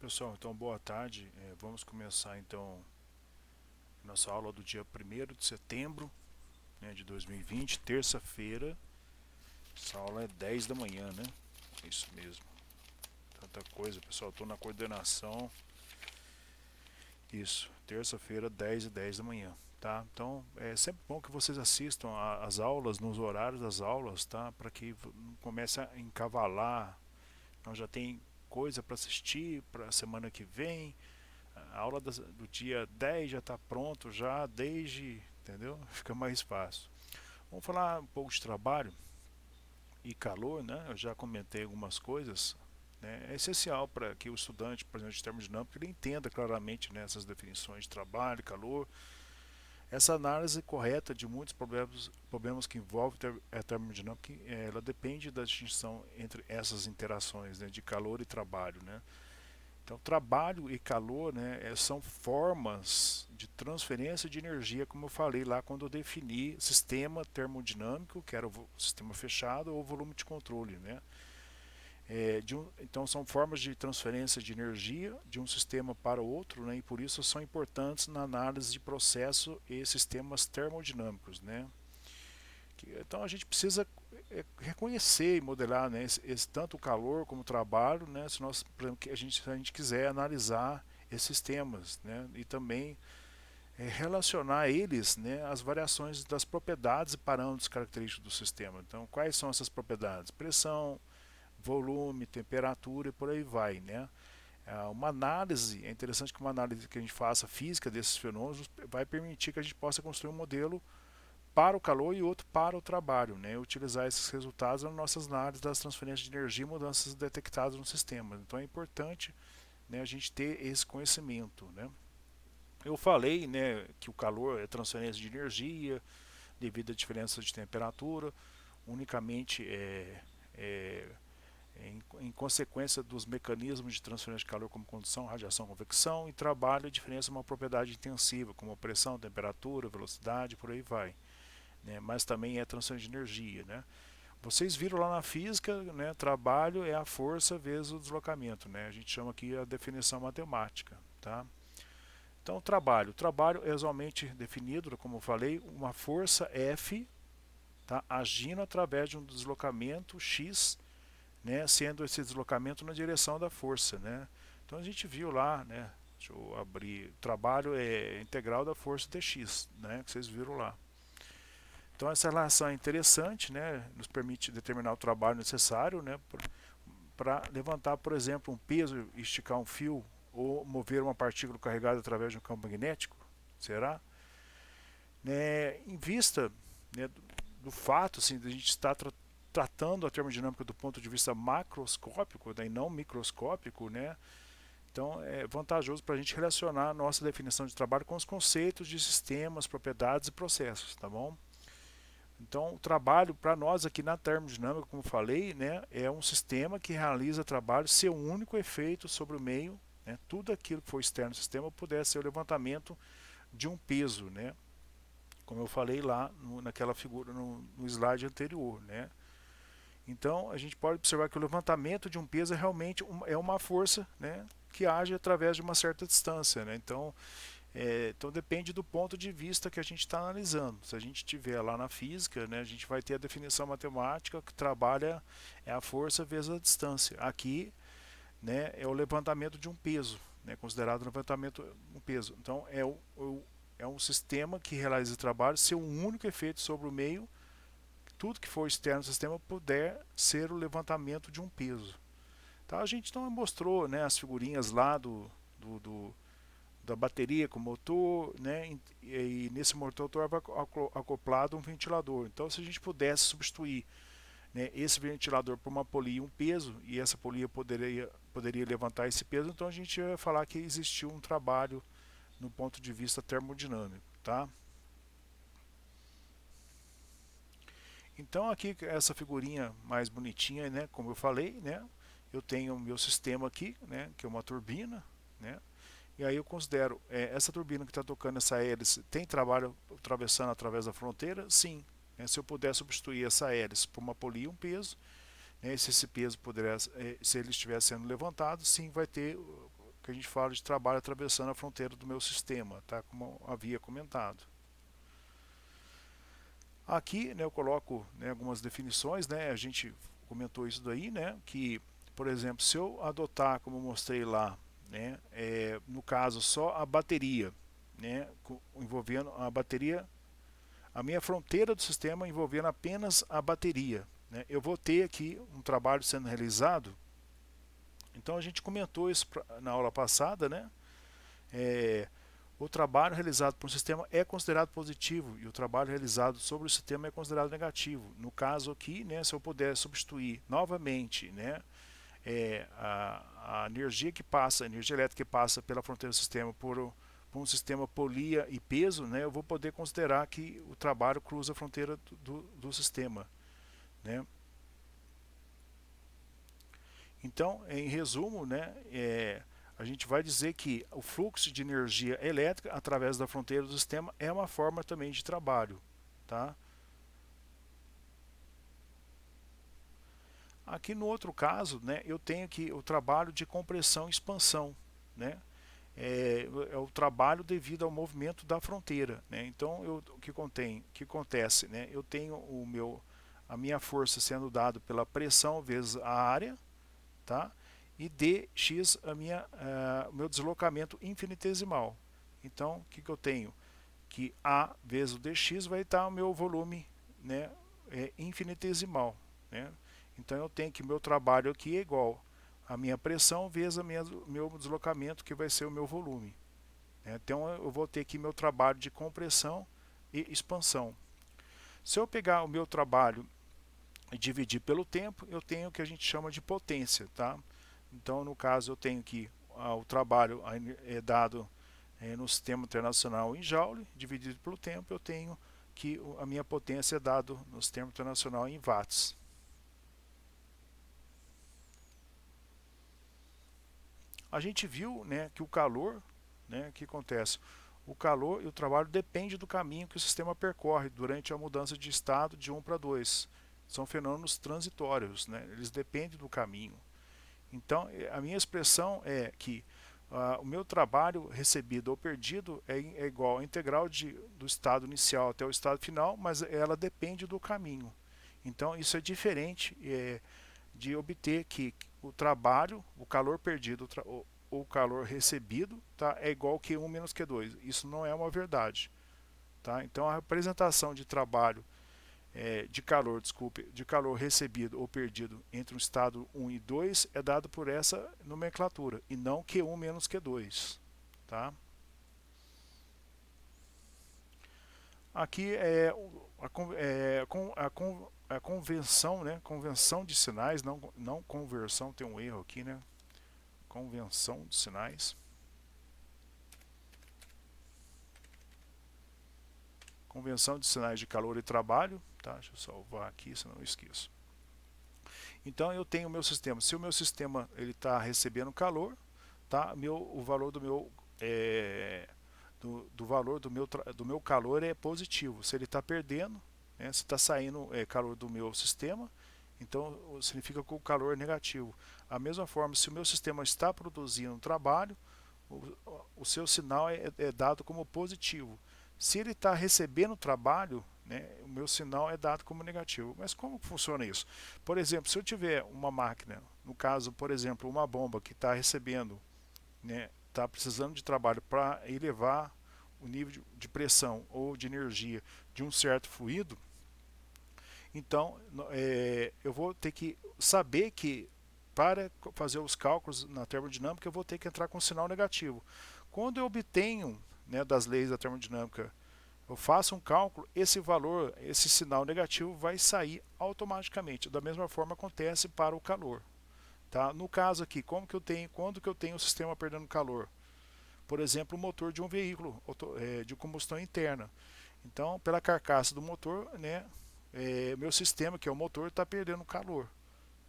Pessoal, então boa tarde. Vamos começar então nossa aula do dia 1º de setembro, né, de 2020, terça-feira. Essa aula é 10 da manhã, né? É isso mesmo. Tanta coisa, pessoal. Estou na coordenação. Isso, terça-feira, 10 e 10 da manhã. Tá? Então é sempre bom que vocês assistam às aulas, nos horários das aulas, tá? Para que não comece a encavalar. Então já tem coisa para assistir para a semana que vem. A aula do dia 10 já está pronto já desde, entendeu? Fica mais fácil. Vamos falar um pouco de trabalho e calor, né? Eu já comentei algumas coisas. Né? É essencial para que o estudante, por exemplo, de termodinâmica, ele entenda claramente, né, essas definições de trabalho, calor. Essa análise correta de muitos problemas que envolvem a termodinâmica, ela depende da distinção entre essas interações, né, de calor e trabalho, né? Então, trabalho e calor, né, são formas de transferência de energia, como eu falei lá quando eu defini sistema termodinâmico, que era o sistema fechado, ou volume de controle. Né? Então, são formas de transferência de energia de um sistema para outro, né, e por isso são importantes na análise de processo e sistemas termodinâmicos. Né? Então, a gente precisa reconhecer e modelar, né, tanto o calor como o trabalho, né, se nós, por exemplo, se a gente quiser analisar esses temas, né, e também relacionar eles, né, às variações das propriedades e parâmetros característicos do sistema. Então, quais são essas propriedades? Pressão, volume, temperatura e por aí vai, né? Uma análise, é interessante que uma análise que a gente faça física desses fenômenos vai permitir que a gente possa construir um modelo para o calor e outro para o trabalho, né? Utilizar esses resultados nas nossas análises das transferências de energia e mudanças detectadas no sistema. Então é importante, né, a gente ter esse conhecimento, né? Eu falei, né, que o calor é transferência de energia devido à diferença de temperatura, unicamente em consequência dos mecanismos de transferência de calor como condução, radiação, convecção, e trabalho a diferença é uma propriedade intensiva como pressão, temperatura, velocidade, por aí vai. Né, mas também é transferência de energia. Né? Vocês viram lá na física, né, trabalho é a força vezes o deslocamento. Né? A gente chama aqui a definição matemática. Tá? Então, o trabalho é usualmente definido, como eu falei, uma força F, tá, agindo através de um deslocamento X, né, sendo esse deslocamento na direção da força. Né? Então a gente viu lá, né, deixa eu abrir, o trabalho é integral da força dx, né, que vocês viram lá. Então essa relação é interessante, né, nos permite determinar o trabalho necessário, né, para levantar, por exemplo, um peso, esticar um fio ou mover uma partícula carregada através de um campo magnético. Será? Em vista, né, do fato assim, de a gente estar tratando a termodinâmica do ponto de vista macroscópico, né, e não microscópico, né? Então é vantajoso para a gente relacionar a nossa definição de trabalho com os conceitos de sistemas, propriedades e processos, tá bom? Então, o trabalho para nós aqui na termodinâmica, como eu falei, né, é um sistema que realiza trabalho, seu único efeito sobre o meio, né, tudo aquilo que for externo ao sistema pudesse ser o levantamento de um peso, né, como eu falei lá naquela figura, no slide anterior. Né. Então, a gente pode observar que o levantamento de um peso é realmente é uma força, né, que age através de uma certa distância. Né. Então depende do ponto de vista que a gente está analisando. Se a gente tiver lá na física, né, a gente vai ter a definição matemática que trabalha a força vezes a distância. Aqui, né, é o levantamento de um peso, né, considerado levantamento de um peso. Então é um sistema que realiza trabalho, seu único efeito sobre o meio, tudo que for externo ao sistema puder ser o levantamento de um peso. Tá? A gente então mostrou, né, as figurinhas lá do da bateria com o motor, né? E nesse motor estava acoplado um ventilador. Então, se a gente pudesse substituir, né, esse ventilador por uma polia, um peso, e essa polia poderia levantar esse peso, então a gente ia falar que existiu um trabalho no ponto de vista termodinâmico. Tá? Então, aqui, essa figurinha mais bonitinha, né, como eu falei, né, eu tenho o meu sistema aqui, né, que é uma turbina, né, e aí eu considero, essa turbina que está tocando essa hélice tem trabalho atravessando através da fronteira? Sim. Se eu puder substituir essa hélice por uma polia, um peso, né, se esse peso se ele estiver sendo levantado, sim, vai ter que a gente fala de trabalho atravessando a fronteira do meu sistema, tá? Como eu havia comentado. Aqui, né, eu coloco, né, algumas definições, né, a gente comentou isso daí, né, que, por exemplo, se eu adotar, como eu mostrei lá, né, no caso só a bateria, né, envolvendo a bateria, a minha fronteira do sistema envolvendo apenas a bateria, né, eu vou ter aqui um trabalho sendo realizado. Então a gente comentou isso na aula passada, né, é, o trabalho realizado por um sistema é considerado positivo e o trabalho realizado sobre o sistema é considerado negativo. No caso aqui, né, se eu puder substituir novamente, né, a energia que passa, a energia elétrica que passa pela fronteira do sistema por um sistema polia e peso, né, eu vou poder considerar que o trabalho cruza a fronteira do sistema, né. Então, em resumo, né, a gente vai dizer que o fluxo de energia elétrica através da fronteira do sistema é uma forma também de trabalho. Tá? Aqui no outro caso, né, eu tenho aqui o trabalho de compressão e expansão. Né? É o trabalho devido ao movimento da fronteira. Né? Então, o que acontece? Né? Eu tenho a minha força sendo dada pela pressão vezes a área, tá? E dx o meu deslocamento infinitesimal. Então, o que eu tenho? Que A vezes o dx vai estar o meu volume, né, infinitesimal. Né? Então, eu tenho que meu trabalho aqui é igual a minha pressão vezes meu deslocamento, que vai ser o meu volume. Né? Então, eu vou ter aqui meu trabalho de compressão e expansão. Se eu pegar o meu trabalho e dividir pelo tempo, eu tenho o que a gente chama de potência. Tá? Então, no caso, eu tenho que o trabalho é dado no sistema internacional em Joule, dividido pelo tempo, eu tenho que a minha potência é dado no sistema internacional em watts. A gente viu, né, que o calor, né, o que acontece? O calor e o trabalho dependem do caminho que o sistema percorre durante a mudança de estado de 1 para 2. São fenômenos transitórios, né? Eles dependem do caminho. Então, a minha expressão é que o meu trabalho recebido ou perdido é igual à integral do estado inicial até o estado final, mas ela depende do caminho. Então, isso é diferente de obter que o trabalho, o calor perdido ou o calor recebido, tá, é igual a Q1 menos Q2. Isso não é uma verdade. Tá? Então, a representação de trabalho de calor recebido ou perdido entre o estado 1 e 2 é dado por essa nomenclatura e não Q1 menos Q2. Tá? Aqui a convenção, né? Convenção de sinais, não conversão, tem um erro aqui, né? Convenção de sinais. Convenção de sinais de calor e trabalho. Tá? Deixa eu salvar aqui, senão eu esqueço. Então eu tenho o meu sistema. Se o meu sistema está recebendo calor, tá? O valor do valor do meu calor é positivo. Se ele está perdendo, né? Se está saindo calor do meu sistema, então significa que o calor é negativo. A mesma forma, se o meu sistema está produzindo trabalho, o seu sinal é dado como positivo. Se ele está recebendo trabalho, né, o meu sinal é dado como negativo. Mas como funciona isso? Por exemplo, se eu tiver uma máquina, no caso, por exemplo, uma bomba que está recebendo, né, está precisando de trabalho para elevar o nível de pressão ou de energia de um certo fluido, então eu vou ter que saber que para fazer os cálculos na termodinâmica eu vou ter que entrar com um sinal negativo. Quando eu obtenho, né, das leis da termodinâmica, eu faço um cálculo, esse valor, esse sinal negativo vai sair automaticamente. Da mesma forma acontece para o calor. Tá? No caso aqui, quando que eu tenho o sistema perdendo calor? Por exemplo, o motor de um veículo de combustão interna. Então, pela carcaça do motor, né, meu sistema, que é o motor, está perdendo calor.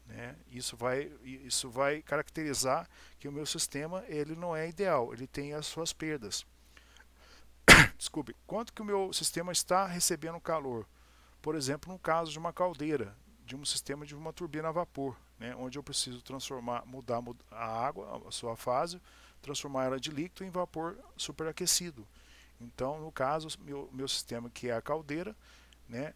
Né? Isso vai caracterizar que o meu sistema ele não é ideal, ele tem as suas perdas. Desculpe, quanto que o meu sistema está recebendo calor? Por exemplo, no caso de uma caldeira, de um sistema de uma turbina a vapor. né, onde eu preciso mudar a água, a sua fase, transformar ela de líquido em vapor superaquecido. Então, no caso, meu sistema, que é a caldeira, né,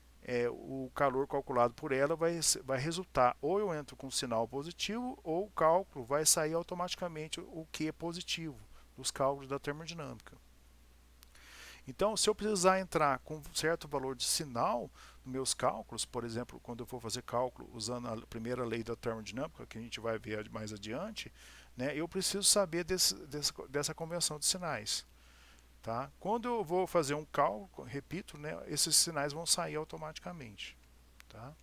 o calor calculado por ela vai resultar, ou eu entro com sinal positivo, ou o cálculo vai sair automaticamente o que é positivo dos cálculos da termodinâmica. Então, se eu precisar entrar com um certo valor de sinal nos meus cálculos, por exemplo, quando eu for fazer cálculo usando a primeira lei da termodinâmica, que a gente vai ver mais adiante, né, eu preciso saber dessa convenção de sinais. Tá? Quando eu vou fazer um cálculo, repito, né, esses sinais vão sair automaticamente. Tá?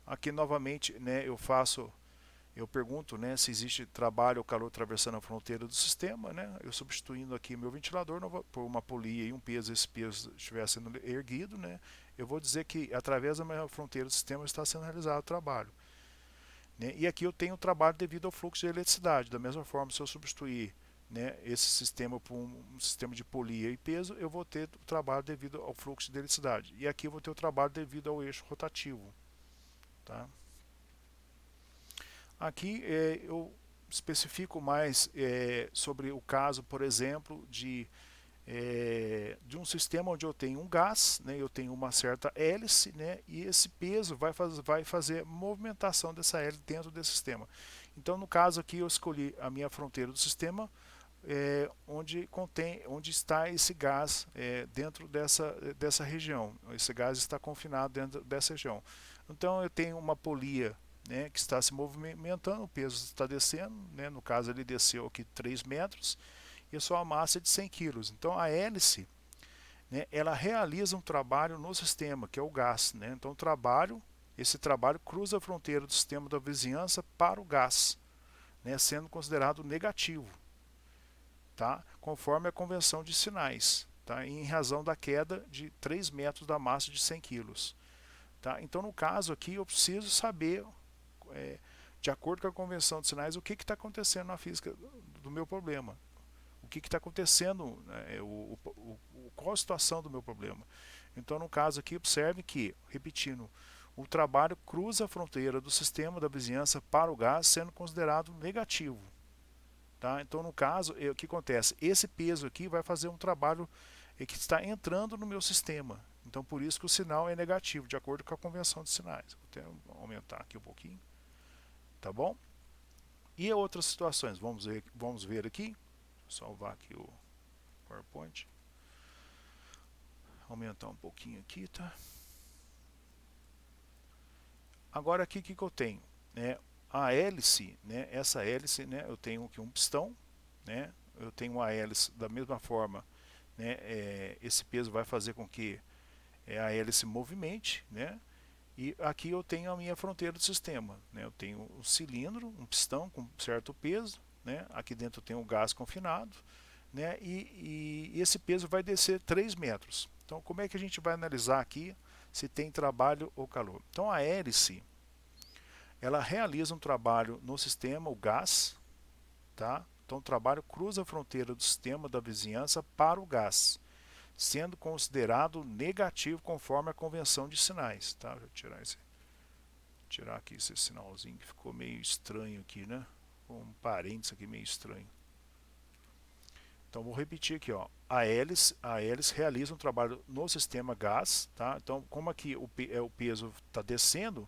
Aqui novamente, né, eu pergunto, né, se existe trabalho ou calor atravessando a fronteira do sistema, né, eu substituindo aqui meu ventilador por uma polia e um peso, esse peso estiver sendo erguido, né, eu vou dizer que através da minha fronteira do sistema está sendo realizado o trabalho. Né, e aqui eu tenho o trabalho devido ao fluxo de eletricidade. Da mesma forma, se eu substituir, né, esse sistema por um sistema de polia e peso, eu vou ter o trabalho devido ao fluxo de eletricidade. E aqui eu vou ter o trabalho devido ao eixo rotativo. Tá? Aqui eu especifico mais sobre o caso, por exemplo, de um sistema onde eu tenho um gás, né, eu tenho uma certa hélice, né, e esse peso vai fazer movimentação dessa hélice dentro desse sistema. Então, no caso aqui, eu escolhi a minha fronteira do sistema, onde está esse gás dentro dessa região. Esse gás está confinado dentro dessa região. Então, eu tenho uma polia, né, que está se movimentando, o peso está descendo, né, no caso ele desceu aqui 3 metros, e a sua massa é de 100 kg. Então a hélice, né, ela realiza um trabalho no sistema, que é o gás. Né? Então esse trabalho cruza a fronteira do sistema da vizinhança para o gás, né, sendo considerado negativo, tá? Conforme a convenção de sinais, tá? Em razão da queda de 3 metros da massa de 100 kg. Tá? Então, no caso aqui, eu preciso saber, de acordo com a convenção de sinais, o que está acontecendo na física do meu problema. O que está acontecendo, né, qual a situação do meu problema. Então, no caso aqui, observe que, repetindo, o trabalho cruza a fronteira do sistema da vizinhança para o gás, sendo considerado negativo. Tá? Então, no caso, o que acontece? Esse peso aqui vai fazer um trabalho que está entrando no meu sistema. Então, por isso que o sinal é negativo, de acordo com a convenção de sinais. Vou até aumentar aqui um pouquinho. Tá bom? E outras situações? Vamos ver aqui. Salvar aqui o PowerPoint. Aumentar um pouquinho aqui, tá? Agora aqui o que eu tenho? A hélice, né? Essa hélice, né? Eu tenho aqui um pistão, né? Eu tenho uma hélice da mesma forma, né? Esse peso vai fazer com que a hélice movimente, né? E aqui eu tenho a minha fronteira do sistema, né? Eu tenho um cilindro, um pistão com certo peso, né? Aqui dentro eu tenho o gás confinado, né? E esse peso vai descer 3 metros. Então, como é que a gente vai analisar aqui se tem trabalho ou calor? Então, a hélice, ela realiza um trabalho no sistema, o gás, tá? Então, o trabalho cruza a fronteira do sistema da vizinhança para o gás, sendo considerado negativo conforme a convenção de sinais, tá? Vou tirar aqui esse sinalzinho que ficou meio estranho aqui, né? Um parênteses aqui meio estranho. Então vou repetir aqui, ó. A hélice realiza um trabalho no sistema gás, tá? Então, como aqui o peso está descendo,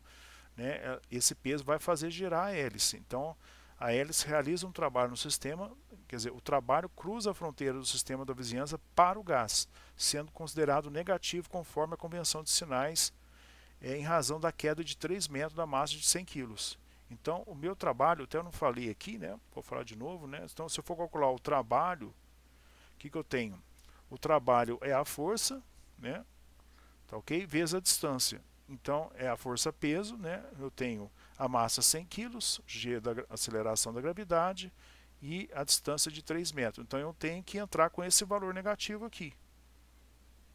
né? Esse peso vai fazer girar a hélice. Então, a hélice realiza um trabalho no sistema, quer dizer, o trabalho cruza a fronteira do sistema da vizinhança para o gás, sendo considerado negativo conforme a convenção de sinais, em razão da queda de 3 metros da massa de 100 kg. Então, o meu trabalho, até eu não falei aqui, né? Vou falar de novo, né? Então, se eu for calcular o trabalho, o que eu tenho? O trabalho é a força, né? Tá ok? Vezes a distância. Então, é a força-peso, né? Eu tenho a massa 100 kg, g da aceleração da gravidade, e a distância de 3 metros. Então, eu tenho que entrar com esse valor negativo aqui.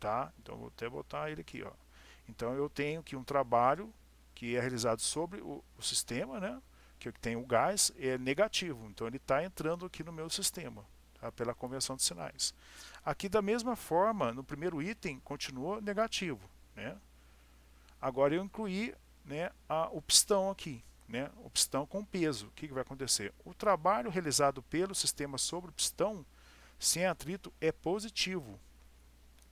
Tá? Então, vou até botar ele aqui, ó. Então, eu tenho que um trabalho que é realizado sobre o sistema, né? Que tem o gás, é negativo. Então, ele está entrando aqui no meu sistema, tá? Pela convenção de sinais. Aqui, da mesma forma, no primeiro item, continuou negativo, né? Agora, eu incluí né, o pistão aqui, né, o pistão com peso. O que vai acontecer? O trabalho realizado pelo sistema sobre o pistão, sem atrito, é positivo,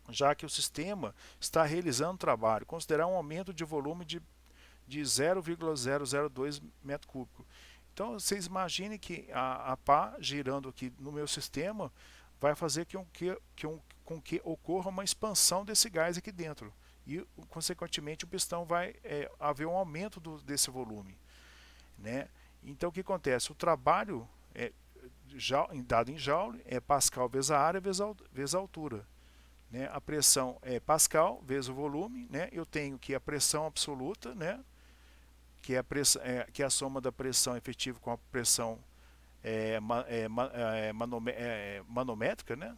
já que o sistema está realizando trabalho. Considerar um aumento de volume de 0,002 metro cúbico. Então, vocês imaginem que a pá girando aqui no meu sistema vai fazer com que ocorra uma expansão desse gás aqui dentro. E, consequentemente, o pistão vai haver um aumento desse volume, né? Então, o que acontece? O trabalho, dado em Joule, é Pascal vezes a área vezes a altura. Né? A pressão é Pascal vezes o volume. Né? Eu tenho que a pressão absoluta, né? Que é a soma da pressão efetiva com a pressão manométrica, né?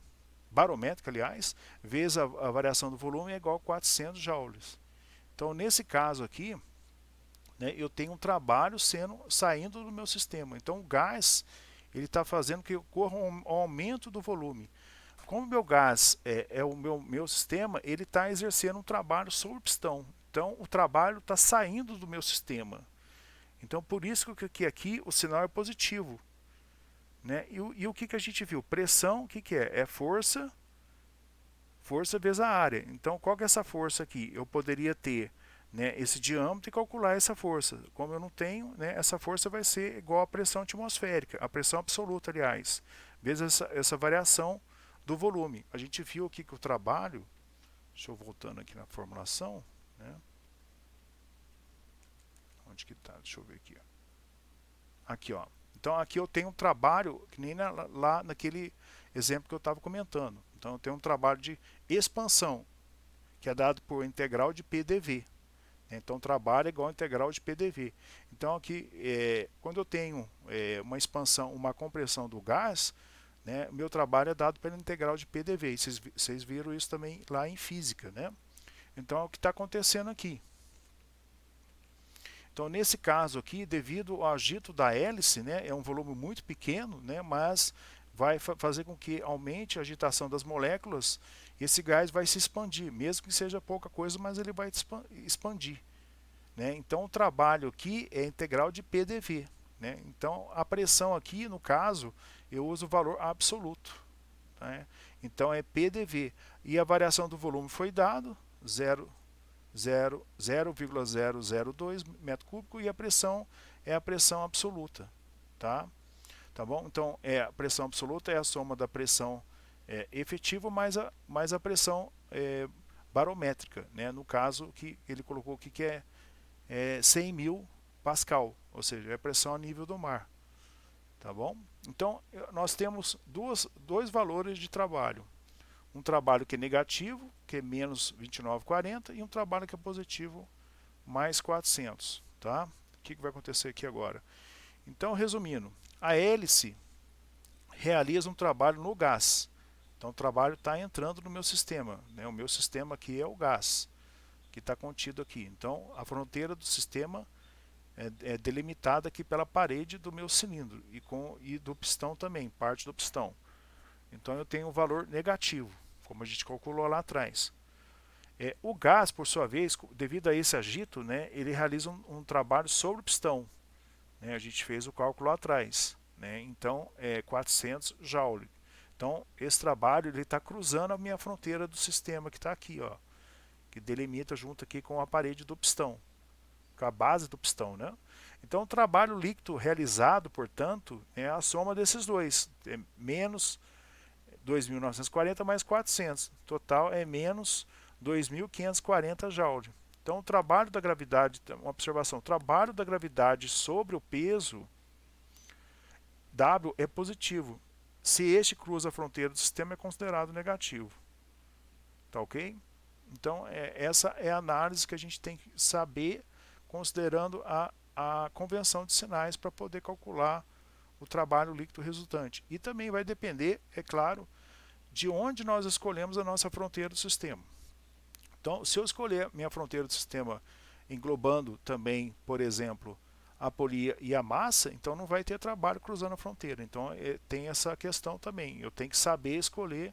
Barométrica, aliás, vezes a variação do volume é igual a 400 joules. Então, nesse caso aqui, né, eu tenho um trabalho saindo do meu sistema. Então, o gás ele está fazendo que ocorra um aumento do volume. Como o meu gás é o meu sistema, ele está exercendo um trabalho sobre o pistão. Então, o trabalho está saindo do meu sistema. Então, por isso que aqui o sinal é positivo. Né? E o que a gente viu? Pressão, o que é? É força vezes a área. Então, qual que é essa força aqui? Eu poderia ter, né, esse diâmetro e calcular essa força. Como eu não tenho, né, essa força vai ser igual à pressão atmosférica, a pressão absoluta, aliás, vezes essa variação do volume. A gente viu aqui que o trabalho, deixa eu voltando aqui na formulação, né? Onde que está? Deixa eu ver aqui. Aqui, ó. Então aqui eu tenho um trabalho, que nem lá naquele exemplo que eu estava comentando. Então eu tenho um trabalho de expansão, que é dado por integral de PDV. Então trabalho é igual a integral de PDV. Então aqui, quando eu tenho uma expansão, uma compressão do gás, né, meu trabalho é dado pela integral de PDV. E vocês viram isso também lá em física. Né? Então é o que está acontecendo aqui. Então, nesse caso aqui, devido ao agito da hélice, né, é um volume muito pequeno, né, mas vai fazer com que aumente a agitação das moléculas, e esse gás vai se expandir, mesmo que seja pouca coisa, mas ele vai expandir. Né? Então, o trabalho aqui é integral de PDV. Né? Então, a pressão aqui, no caso, eu uso o valor absoluto. Né? Então, é PDV. E a variação do volume foi dado, 0,002 metro cúbico, e a pressão é a pressão absoluta, tá bom? Então, a pressão absoluta é a soma da pressão efetiva mais a pressão barométrica, né? No caso que ele colocou aqui que é 100.000 Pascal, ou seja, é a pressão a nível do mar, tá bom? Então, nós temos dois valores de trabalho. Um trabalho que é negativo, que é menos 29,40, e um trabalho que é positivo, mais 400. Tá? O que vai acontecer aqui agora? Então, resumindo, a hélice realiza um trabalho no gás. Então, o trabalho está entrando no meu sistema. Né? O meu sistema aqui é o gás, que está contido aqui. Então, a fronteira do sistema é delimitada aqui pela parede do meu cilindro e do pistão também, parte do pistão. Então, eu tenho um valor negativo, como a gente calculou lá atrás. O gás, por sua vez, devido a esse agito, né, ele realiza um trabalho sobre o pistão. Né, a gente fez o cálculo lá atrás. Né, então, é 400 joule. Então, esse trabalho está cruzando a minha fronteira do sistema que está aqui, ó, que delimita junto aqui com a parede do pistão, com a base do pistão. Né? Então, o trabalho líquido realizado, portanto, é a soma desses dois. É menos 2.940 mais 400. Total é menos 2.540 joule. Então, o trabalho da gravidade, uma observação, o trabalho da gravidade sobre o peso W é positivo. Se este cruza a fronteira do sistema, é considerado negativo. Tá ok? Então, essa é a análise que a gente tem que saber, considerando a convenção de sinais para poder calcular o trabalho líquido resultante. E também vai depender, é claro, de onde nós escolhemos a nossa fronteira do sistema. Então, se eu escolher minha fronteira do sistema englobando também, por exemplo, a polia e a massa, então não vai ter trabalho cruzando a fronteira. Então, tem essa questão também. Eu tenho que saber escolher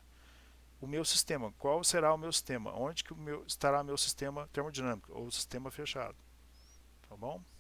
o meu sistema. Qual será o meu sistema? Onde que estará o meu sistema termodinâmico ou sistema fechado? tá bom?